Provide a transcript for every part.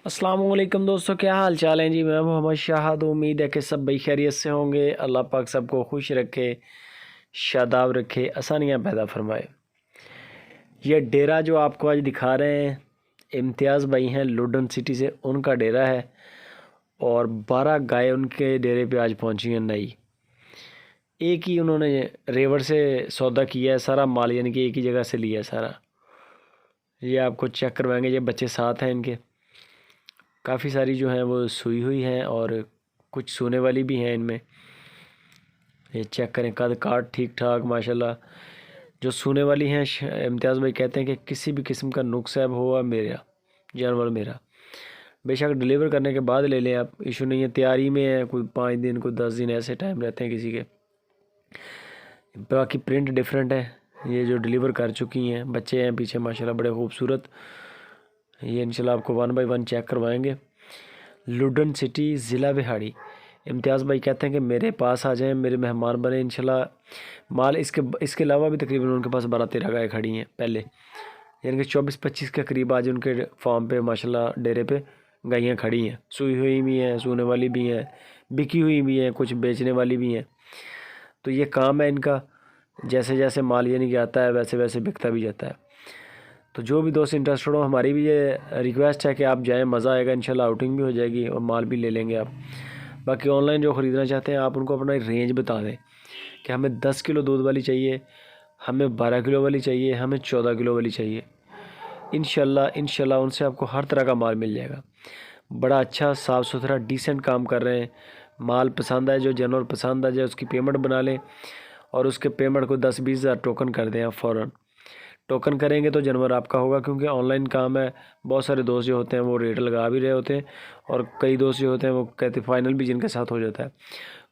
अस्सलाम वालेकुम दोस्तों, क्या हाल चाल है जी। मैं मोहम्मद शाहद। उम्मीद है कि सब भाई खैरियत से होंगे। अल्लाह पाक सबको खुश रखे, शादाब रखे, आसानियाँ पैदा फरमाए। ये डेरा जो आपको आज दिखा रहे हैं, इम्तियाज़ भाई हैं लुडन सिटी से, उनका डेरा है। और 12 गाय उनके डेरे पे आज पहुंची हैं नई। एक ही उन्होंने रेवर से सौदा किया है, सारा माल यानी कि एक ही जगह से लिया है सारा। ये आपको चेक करवाएंगे। ये बच्चे साथ हैं इनके, काफ़ी सारी जो हैं वो सूई हुई हैं और कुछ सोने वाली भी हैं इनमें। ये चेक करें, कद काट ठीक ठाक माशाल्लाह। जो सोने वाली हैं, इम्तियाज़ भाई कहते हैं कि किसी भी किस्म का नुक्स है हुआ मेरा जानवर मेरा, बेशक डिलीवर करने के बाद ले लें आप, इशू नहीं है। तैयारी में है, कोई 5 दिन कोई 10 दिन ऐसे टाइम रहते हैं किसी के। बाकी प्रिंट डिफरेंट है। ये जो डिलीवर कर चुकी हैं, बच्चे हैं पीछे माशाल्लाह बड़े खूबसूरत। ये इंशाल्लाह आपको 1 बाय 1 चेक करवाएंगे। लुडन सिटी, ज़िला बिहाड़ी। इम्तियाज़ भाई कहते हैं कि मेरे पास आ जाएं, मेरे मेहमान बने इंशाल्लाह। माल इसके अलावा भी तकरीबन उनके पास 12-13 गाय खड़ी हैं पहले, यानी कि 24-25 के करीब आज उनके फार्म पे माशाल्लाह डेरे पे गायें खड़ी हैं। सूई हुई भी हैं, सूने वाली भी हैं, बिकी हुई भी हैं, कुछ बेचने वाली भी हैं। तो ये काम है इनका, जैसे जैसे माल यानी कि आता है वैसे वैसे बिकता भी जाता है। तो जो भी दोस्त इंटरेस्टेड हो, हमारी भी ये रिक्वेस्ट है कि आप जाएं, मज़ा आएगा इंशाल्लाह। आउटिंग भी हो जाएगी और माल भी ले लेंगे आप। बाकी ऑनलाइन जो ख़रीदना चाहते हैं, आप उनको अपना रेंज बता दें कि हमें 10 किलो दूध वाली चाहिए, हमें 12 किलो वाली चाहिए, हमें 14 किलो वाली चाहिए। इंशाल्लाह उनसे आपको हर तरह का माल मिल जाएगा। बड़ा अच्छा साफ़ सुथरा डिसेंट काम कर रहे हैं। माल पसंद आए, जो जानवर पसंद आ जाए उसकी पेमेंट बना लें और उसके पेमेंट को 10-20 हज़ार टोकन कर दें आप फ़ौरन। टोकन करेंगे तो जानवर आपका होगा, क्योंकि ऑनलाइन काम है। बहुत सारे दोस्त जो होते हैं वो रेट लगा भी रहे होते हैं, और कई दोस्त जो होते हैं वो कहते फाइनल भी जिनके साथ हो जाता है।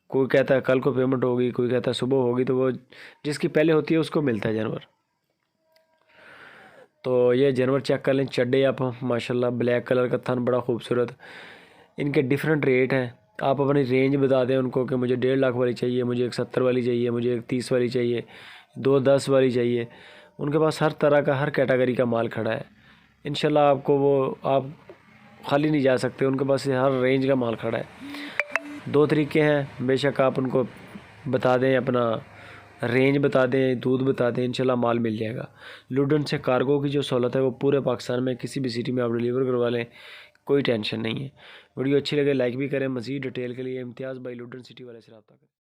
कोई कहता है कल को पेमेंट होगी, कोई कहता है सुबह होगी, तो वो जिसकी पहले होती है उसको मिलता है जानवर। तो ये जानवर चेक कर लें। चड्डे आप माशाल्लाह, ब्लैक कलर का थन बड़ा खूबसूरत। इनके डिफरेंट रेट हैं। आप अपनी रेंज बता दें उनको कि मुझे 1.5 लाख वाली चाहिए, मुझे एक 70 वाली चाहिए, मुझे एक 30 वाली चाहिए, 2 10 वाली चाहिए। उनके पास हर तरह का, हर कैटेगरी का माल खड़ा है। इंशाल्लाह आपको वो आप खाली नहीं जा सकते, उनके पास हर रेंज का माल खड़ा है। 2 तरीके हैं, बेशक आप उनको बता दें, अपना रेंज बता दें, दूध बता दें, इंशाल्लाह माल मिल जाएगा। लुडन से कार्गो की जो सहूलत है वो पूरे पाकिस्तान में किसी भी सिटी में आप डिलीवर करवा लें, कोई टेंशन नहीं है। वीडियो अच्छी लगे लाइक भी करें। मज़ीद डिटेल के लिए इम्तियाज़ भाई लुडन सिटी वाले से रब्ता करें।